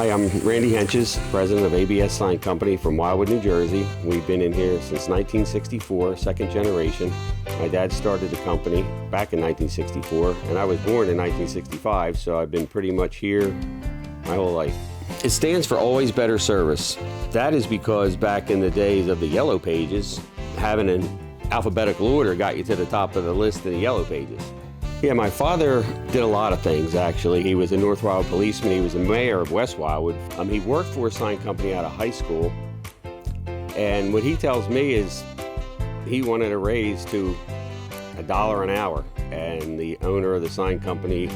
Hi, I'm Randy Hentges, president of A.B.S. Sign Company from Wildwood, New Jersey. We've been in here since 1964, second generation. My dad started the company back in 1964, and I was born in 1965, so I've been pretty much here my whole life. It stands for Always Better Service. That is because back in the days of the Yellow Pages, having an alphabetical order got you to the top of the list in the Yellow Pages. Yeah, my father did a lot of things, actually. He was a North Wildwood policeman. He was the mayor of West Wildwood. He worked for a sign company out of high school. And what he tells me is he wanted a raise to $1 an hour. And the owner of the sign company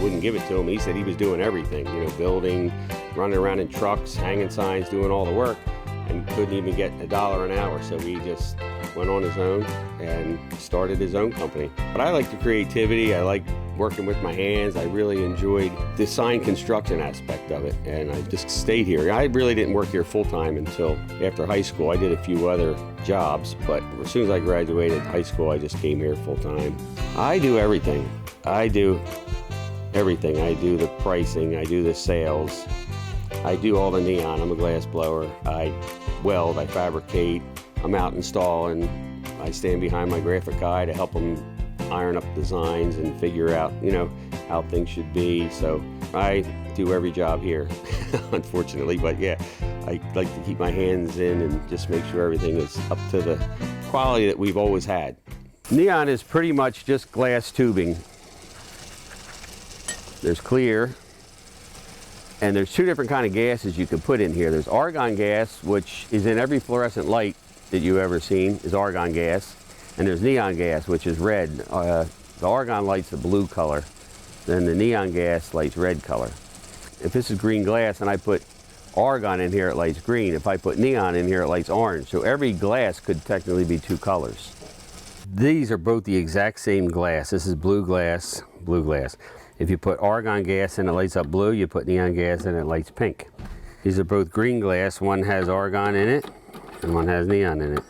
wouldn't give it to him. He said he was doing everything, building, running around in trucks, hanging signs, doing all the work, and couldn't even get $1 an hour. So he just went on his own and started his own company. But I like the creativity. I like working with my hands. I really enjoyed the sign construction aspect of it, and I just stayed here. I really didn't work here full-time until after high school. I did a few other jobs, but as soon as I graduated high school, I just came here full-time. I do everything. I do everything. I do the pricing. I do the sales. I do all the neon. I'm a glass blower. I weld. I fabricate. I'm out installing. I stand behind my graphic guy to help them iron up designs and figure out, how things should be. So I do every job here, unfortunately. But yeah, I like to keep my hands in and just make sure everything is up to the quality that we've always had. Neon is pretty much just glass tubing. There's clear, and there's two different kind of gases you can put in here. There's argon gas, which is in every fluorescent light that you've ever seen, is argon gas. And there's neon gas, which is red. The argon light's the blue color, then the neon gas lights red color. If this is green glass and I put argon in here, it lights green. If I put neon in here, it lights orange. So every glass could technically be two colors. These are both the exact same glass. This is blue glass, blue glass. If you put argon gas in, it lights up blue. You put neon gas in, it lights pink. These are both green glass. One has argon in it, and one has neon in it.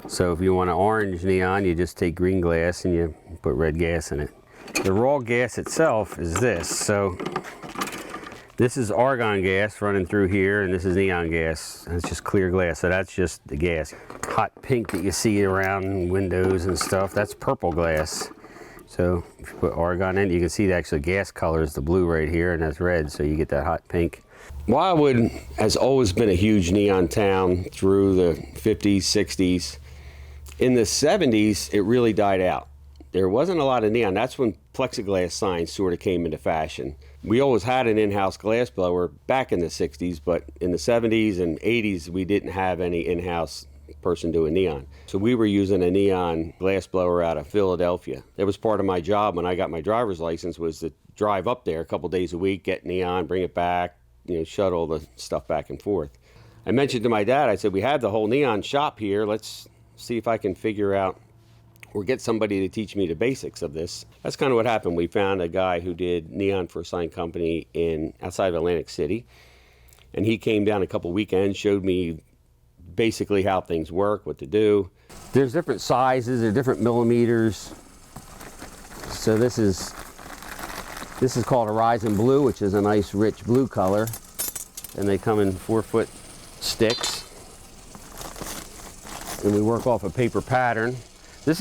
So if you want an orange neon, you just take green glass and you put red gas in it. The raw gas itself is this. So this is argon gas running through here, and this is neon gas. And it's just clear glass, so that's just the gas. Hot pink that you see around windows and stuff, that's purple glass. So if you put argon in, you can see the actual gas color is the blue right here, and that's red, so you get that hot pink. Wildwood has always been a huge neon town through the 50s, 60s. In the 70s, it really died out. There wasn't a lot of neon. That's when plexiglass signs sort of came into fashion. We always had an in-house glass blower back in the 60s, but in the 70s and 80s, we didn't have any in-house person doing neon. So we were using a neon glass blower out of Philadelphia. That was part of my job when I got my driver's license, was to drive up there a couple days a week, get neon, bring it back, shuttle the stuff back and forth. I mentioned to my dad, I said, we have the whole neon shop here. Let's see if I can figure out or get somebody to teach me the basics of this. That's kind of what happened. We found a guy who did neon for a sign company outside of Atlantic City. And he came down a couple weekends, showed me basically how things work, what to do. There's different sizes, there's different millimeters. So this is called Horizon Blue, which is a nice rich blue color. And they come in 4-foot sticks. And we work off a paper pattern. This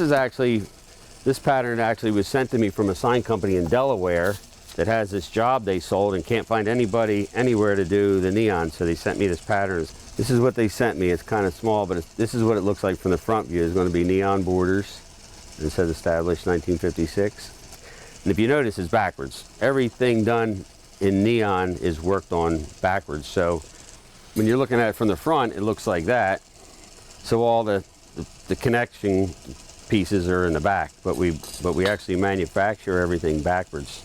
pattern actually was sent to me from a sign company in Delaware that has this job they sold and can't find anybody anywhere to do the neon, so they sent me this pattern. This is what they sent me. It's kind of small, but this is what it looks like from the front view. There's going to be neon borders. It says established 1956. And if you notice, it's backwards. Everything done in neon is worked on backwards. So when you're looking at it from the front, it looks like that. So all the connection pieces are in the back, but we actually manufacture everything backwards.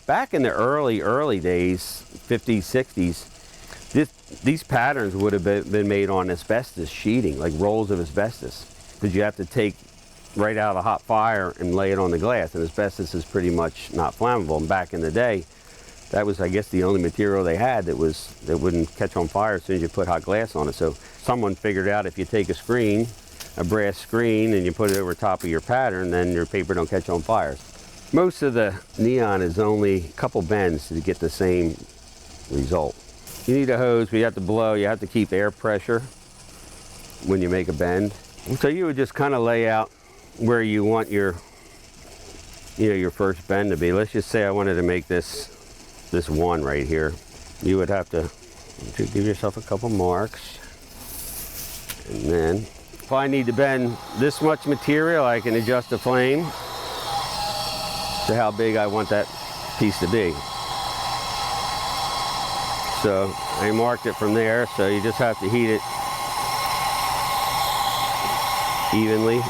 Back in the early days, 50s, 60s, these patterns would have been made on asbestos sheeting, like rolls of asbestos, because you have to take right out of the hot fire and lay it on the glass, and asbestos is pretty much not flammable. And back in the day, that was, I guess, the only material they had that wouldn't catch on fire as soon as you put hot glass on it. So someone figured out if you take a brass screen, and you put it over top of your pattern, then your paper don't catch on fire. Most of the neon is only a couple bends to get the same result. You need a hose, but you have to blow. You have to keep air pressure when you make a bend. So you would just kind of lay out where you want your, your first bend to be. Let's just say I wanted to make this one right here. You would have to give yourself a couple marks. And then if I need to bend this much material, I can adjust the flame to how big I want that piece to be. So I marked it from there, so you just have to heat it evenly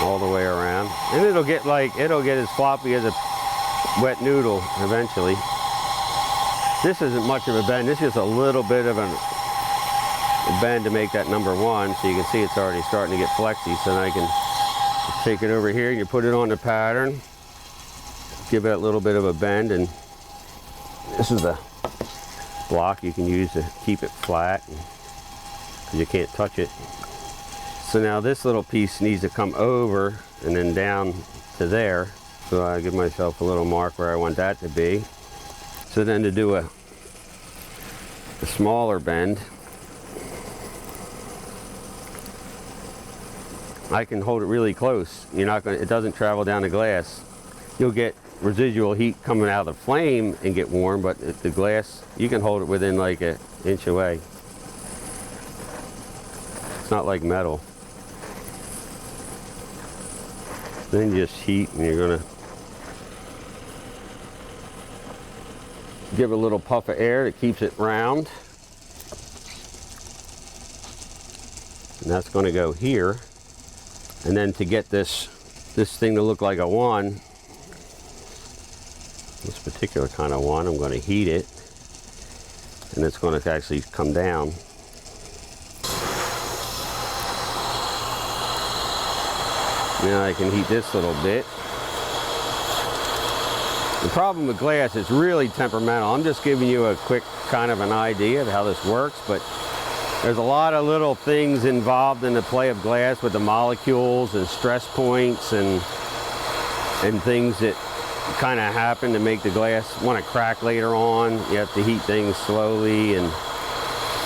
all the way around, and it'll get as floppy as a wet noodle eventually. This isn't much of a bend. This is just a little bit of a bend to make that number one, so you can see it's already starting to get flexy. So then I can take it over here and you put it on the pattern, give it a little bit of a bend, and this is the block you can use to keep it flat because you can't touch it. So now this little piece needs to come over and then down to there. So I give myself a little mark where I want that to be. So then to do a smaller bend, I can hold it really close. It doesn't travel down the glass. You'll get residual heat coming out of the flame and get warm, but the glass, you can hold it within like an inch away. It's not like metal. Then you just heat, and you're gonna give it a little puff of air that keeps it round. And that's gonna go here. And then to get this thing to look like a one, this particular kind of one, I'm gonna heat it, and it's gonna actually come down. Now I can heat this a little bit. The problem with glass is really temperamental. I'm just giving you a quick kind of an idea of how this works, but there's a lot of little things involved in the play of glass with the molecules and stress points and things that kind of happen to make the glass want to crack later on. You have to heat things slowly, and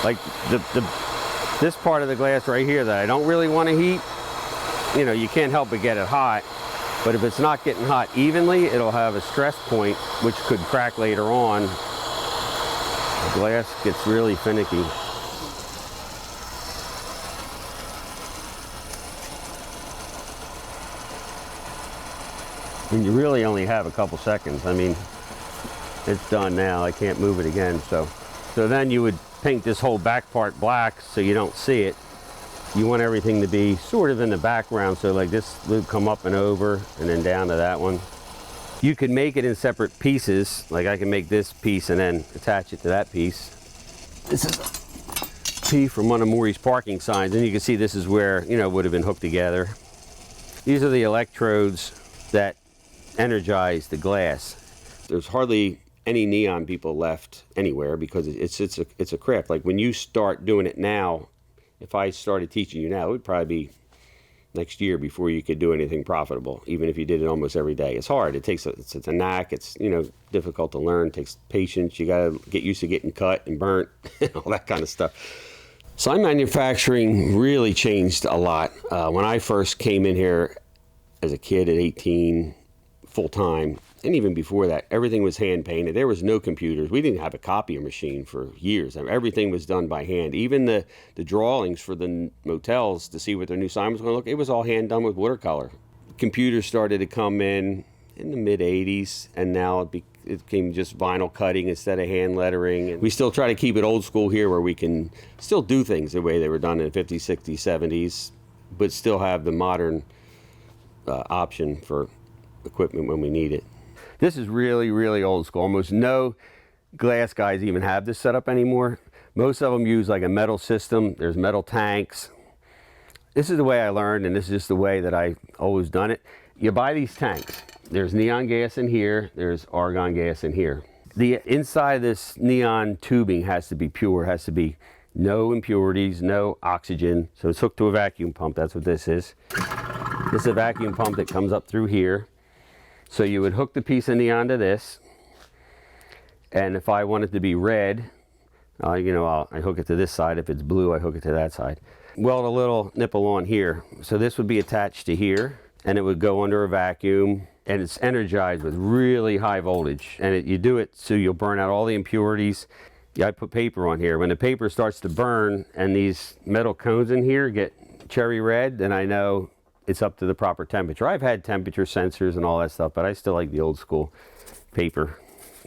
like this part of the glass right here that I don't really want to heat, you can't help but get it hot. But if it's not getting hot evenly, it'll have a stress point which could crack later on. The glass gets really finicky. And you really only have a couple seconds. I mean, it's done now. I can't move it again. So then you would paint this whole back part black so you don't see it. You want everything to be sort of in the background, so like this would come up and over and then down to that one. You can make it in separate pieces, like I can make this piece and then attach it to that piece. This is a piece from one of Maury's parking signs, and you can see this is where, would have been hooked together. These are the electrodes that energize the glass. There's hardly any neon people left anywhere because it's a craft. Like when you start doing it now, if I started teaching you now, it would probably be next year before you could do anything profitable, even if you did it almost every day. It's hard. It's a knack. It's, difficult to learn. It takes patience. You got to get used to getting cut and burnt, all that kind of stuff. Sign manufacturing really changed a lot. When I first came in here as a kid at 18, full-time, and even before that, everything was hand-painted. There was no computers. We didn't have a copier machine for years. Everything was done by hand. Even the drawings for the motels to see what their new sign was going to look, it was all hand-done with watercolor. Computers started to come in the mid-'80s, and now it became just vinyl cutting instead of hand lettering. And we still try to keep it old school here where we can still do things the way they were done in the 50s, 60s, 70s, but still have the modern option for equipment when we need it. This is really, really old school. Almost no glass guys even have this setup anymore. Most of them use like a metal system. There's metal tanks. This is the way I learned, and this is just the way that I've always done it. You buy these tanks. There's neon gas in here. There's argon gas in here. The inside of this neon tubing has to be pure. It has to be no impurities, no oxygen. So it's hooked to a vacuum pump. That's what this is. This is a vacuum pump that comes up through here. So you would hook the piece of neon to this, and if I want it to be red, I hook it to this side. If it's blue, I hook it to that side. Weld a little nipple on here. So this would be attached to here, and it would go under a vacuum, and it's energized with really high voltage. And you do it so you'll burn out all the impurities. Yeah, I put paper on here. When the paper starts to burn and these metal cones in here get cherry red, then I know it's up to the proper temperature. I've had temperature sensors and all that stuff, but I still like the old school paper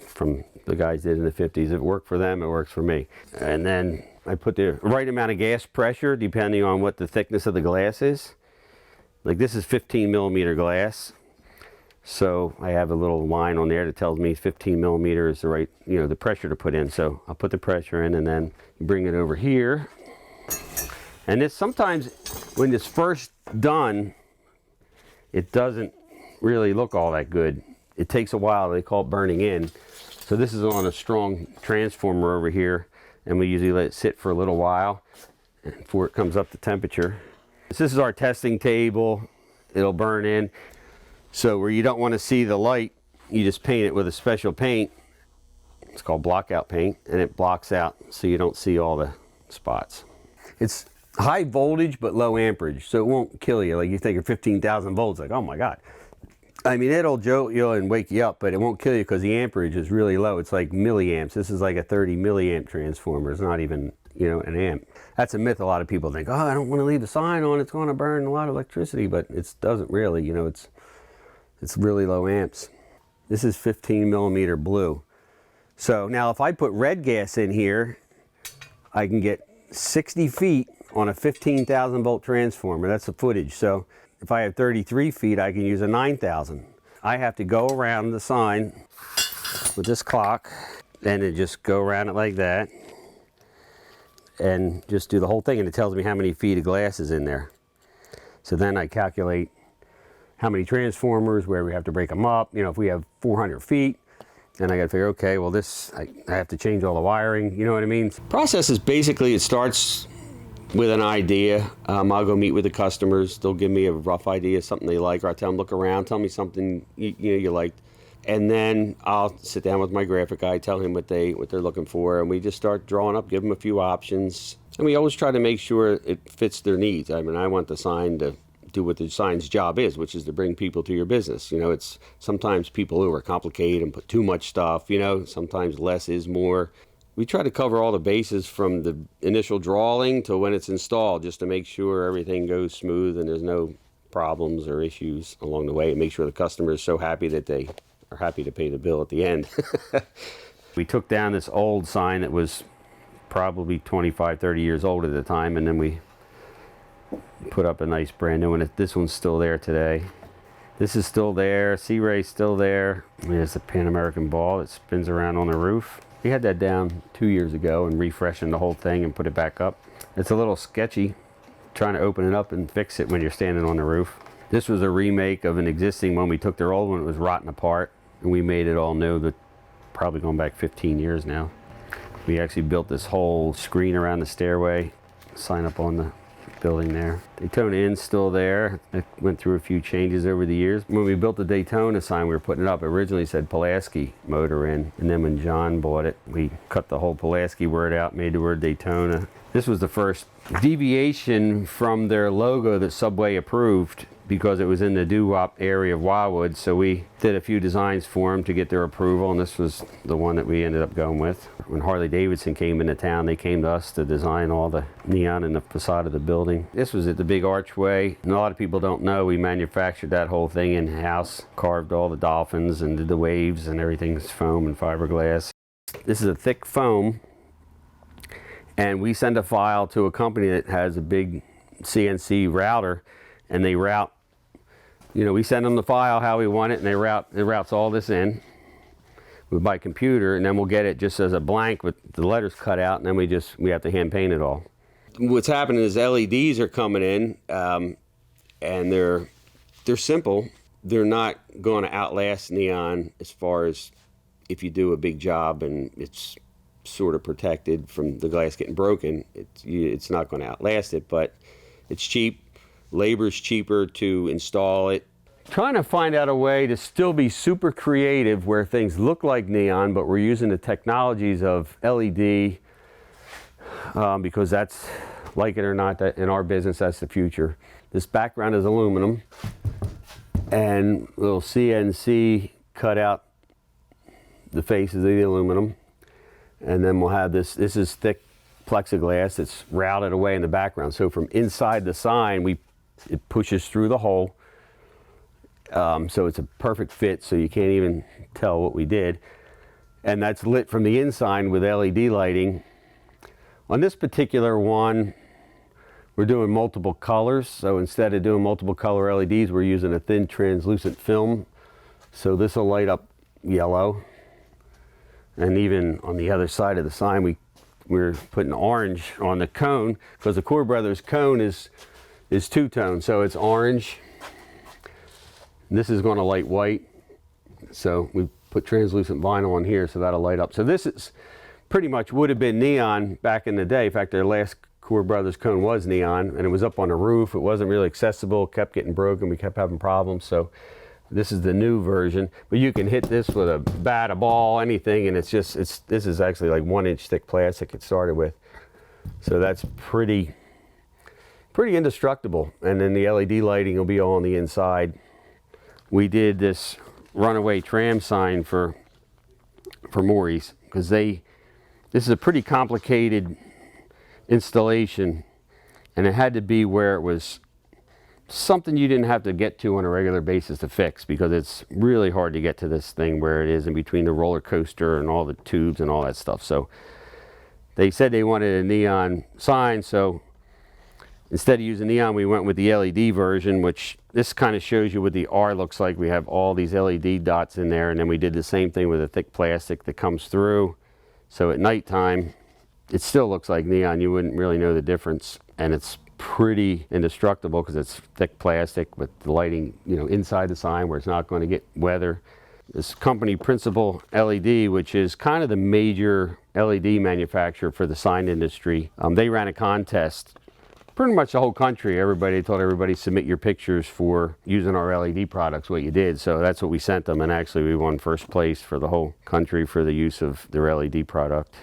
from the guys did in the 50s. If it worked for them, it works for me. And then I put the right amount of gas pressure depending on what the thickness of the glass is. Like this is 15 millimeter glass. So I have a little line on there that tells me 15 millimeter is the right, the pressure to put in. So I'll put the pressure in and then bring it over here. And this sometimes, when it's first done, it doesn't really look all that good. It takes a while. They call it burning in. So this is on a strong transformer over here, and we usually let it sit for a little while before it comes up to temperature. This is our testing table. It'll burn in. So where you don't want to see the light, you just paint it with a special paint. It's called blockout paint, and it blocks out so you don't see all the spots. It's high voltage but low amperage, so it won't kill you. Like you think of 15,000 volts, like, oh my God. I mean, it'll jolt you and wake you up, but it won't kill you because the amperage is really low. It's like milliamps. This is like a 30 milliamp transformer. It's not even, an amp. That's a myth. A lot of people think, oh, I don't want to leave the sign on. It's going to burn a lot of electricity, but it doesn't really. It's really low amps. This is 15 millimeter blue. So now if I put red gas in here, I can get 60 feet on a 15,000 volt transformer. That's the footage. So if I have 33 feet, I can use a 9,000. I have to go around the sign with this clock and then just go around it like that and just do the whole thing, and it tells me how many feet of glass is in there. So then I calculate how many transformers, where we have to break them up. If we have 400 feet, then I got to figure, okay, well I have to change all the wiring, you know what I mean? Process is basically, it starts with an idea. I'll go meet with the customers. They'll give me a rough idea, something they like, or I tell them, look around, tell me something you liked. And then I'll sit down with my graphic guy, tell him what they're looking for, and we just start drawing up, give them a few options. And we always try to make sure it fits their needs. I mean, I want the sign to do what the sign's job is, which is to bring people to your business. It's sometimes people overcomplicate and put too much stuff, sometimes less is more. We try to cover all the bases from the initial drawing to when it's installed, just to make sure everything goes smooth and there's no problems or issues along the way, and make sure the customer is so happy that they are happy to pay the bill at the end. We took down this old sign that was probably 25, 30 years old at the time, and then we put up a nice brand new one. This one's still there today. This is still there. C-Ray's still there. There's a Pan American ball that spins around on the roof. We had that down 2 years ago and refreshing the whole thing and put it back up. It's a little sketchy trying to open it up and fix it when you're standing on the roof. This was a remake of an existing one. We took their old one, it was rotten apart, and we made it all new, but probably going back 15 years now. We actually built this whole screen around the stairway, sign up on the building there. Daytona Inn's still there. It went through a few changes over the years. When we built the Daytona sign, we were putting it up. It originally said Pulaski Motor Inn, and then when John bought it, we cut the whole Pulaski word out, made the word Daytona. This was the first deviation from their logo that Subway approved, because it was in the doo-wop area of Wildwood, so we did a few designs for them to get their approval, and this was the one that we ended up going with. When Harley Davidson came into town, they came to us to design all the neon in the facade of the building. This was at the big archway, and a lot of people don't know we manufactured that whole thing in-house, carved all the dolphins and did the waves, and everything's foam and fiberglass. This is a thick foam, and we send a file to a company that has a big CNC router, and they route, we send them the file how we want it, and it routes all this in by computer, and then we'll get it just as a blank with the letters cut out, and then we have to hand paint it all. What's happening is LEDs are coming in, and they're simple. They're not going to outlast neon as far as if you do a big job and it's sort of protected from the glass getting broken. It's not going to outlast it, but it's cheap. Labor's cheaper to install it. trying to find out a way to still be super creative where things look like neon, but we're using the technologies of LED because that's, like it or not, that in our business, that's the future. This background is aluminum and we'll CNC cut out the faces of the aluminum. And then we'll have this is thick plexiglass that's routed away in the background. So from inside the sign, it pushes through the hole. So it's a perfect fit, so you can't even tell what we did. And that's lit from the inside with LED lighting. On this particular one, we're doing multiple colors. So instead of doing multiple color LEDs, we're using a thin translucent film. So this will light up yellow. And even on the other side of the sign, we're putting orange on the cone because the Core Brothers cone is two-tone. So it's orange. This is going to light white. So we put translucent vinyl on here so that'll light up. So this is pretty much would have been neon back in the day. In fact, their last Core Brothers cone was neon and it was up on the roof. It wasn't really accessible, kept getting broken. We kept having problems. So this is the new version, but you can hit this with a bat, a ball, anything, and this is actually like 1-inch thick plastic it started with. So that's pretty indestructible. And then the LED lighting will be all on the inside. We did this runaway tram sign for Maurice because this is a pretty complicated installation, and it had to be where it was something you didn't have to get to on a regular basis to fix, because it's really hard to get to this thing where it is in between the roller coaster and all the tubes and all that stuff. So they said they wanted a neon sign, so instead of using neon, we went with the LED version, which this kind of shows you what the R looks like. We have all these LED dots in there, and then we did the same thing with a thick plastic that comes through. So at nighttime, it still looks like neon. You wouldn't really know the difference, and it's pretty indestructible because it's thick plastic with the lighting, inside the sign where it's not going to get weather. This company Principal LED, which is kind of the major LED manufacturer for the sign industry, they ran a contest. Pretty much the whole country, everybody told everybody submit your pictures for using our LED products, what you did. So that's what we sent them, and actually we won first place for the whole country for the use of their LED product.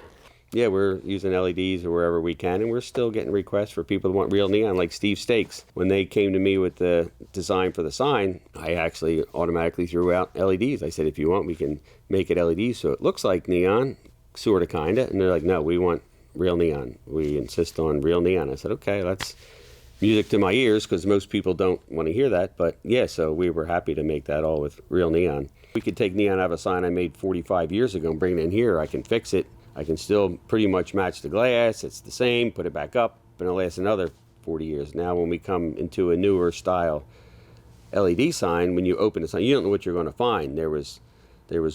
Yeah, we're using LEDs wherever we can, and we're still getting requests for people who want real neon, like Steve Stakes. When they came to me with the design for the sign, I actually automatically threw out LEDs. I said, if you want, we can make it LED so it looks like neon, sort of, kind of. And they're like, no, we want real neon. We insist on real neon. I said, okay, that's music to my ears, because most people don't want to hear that. But yeah, so we were happy to make that all with real neon. We could take neon out of a sign I made 45 years ago and bring it in here. I can fix it. I can still pretty much match the glass. It's the same, put it back up, and it'll last another 40 years. Now when we come into a newer style LED sign, when you open the sign, you don't know what you're going to find. There was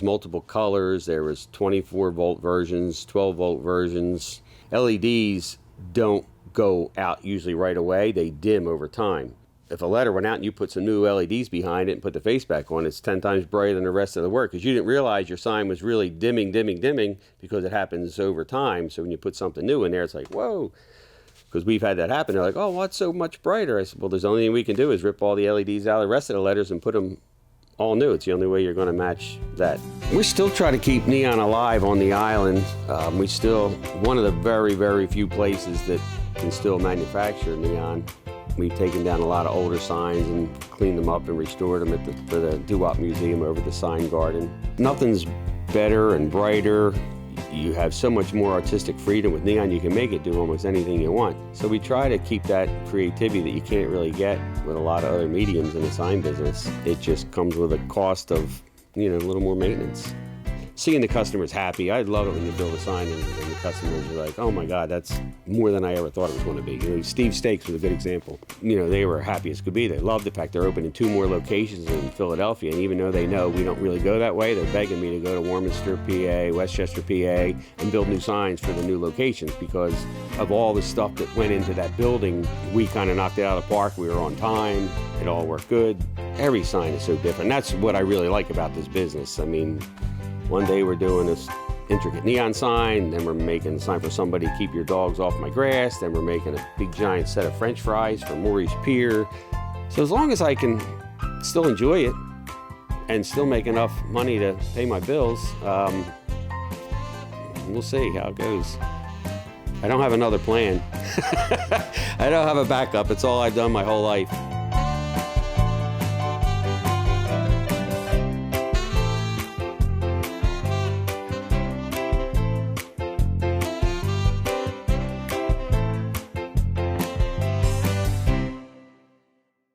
multiple colors. There was 24-volt versions, 12-volt versions. LEDs don't go out usually right away. They dim over time. If a letter went out and you put some new LEDs behind it and put the face back on, it's 10 times brighter than the rest of the work, because you didn't realize your sign was really dimming, because it happens over time. So when you put something new in there, it's like, whoa, because we've had that happen. They're like, oh, what's so much brighter? I said, well, there's the only thing we can do is rip all the LEDs out of the rest of the letters and put them all new. It's the only way you're going to match that. We still try to keep neon alive on the island. We still, one of the very, very few places that can still manufacture neon. We've taken down a lot of older signs and cleaned them up and restored them for the Doo-Wop Museum over the sign garden. Nothing's better and brighter. You have so much more artistic freedom with neon. You can make it do almost anything you want. So we try to keep that creativity that you can't really get with a lot of other mediums in the sign business. It just comes with a cost of, a little more maintenance. Seeing the customers happy, I love it when you build a sign and the customers are like, oh my God, that's more than I ever thought it was going to be. Steve Stakes was a good example. They were happy as could be. They loved the fact they're opening 2 more locations in Philadelphia, and even though they know we don't really go that way, they're begging me to go to Warminster, PA, Westchester, PA, and build new signs for the new locations, because of all the stuff that went into that building. We kind of knocked it out of the park. We were on time. It all worked good. Every sign is so different. That's what I really like about this business. I mean, one day we're doing this intricate neon sign, then we're making a sign for somebody, keep your dogs off my grass, then we're making a big giant set of French fries for Maurice Pier. So as long as I can still enjoy it and still make enough money to pay my bills. We'll see how it goes. I don't have another plan. I don't have a backup. It's all I've done my whole life.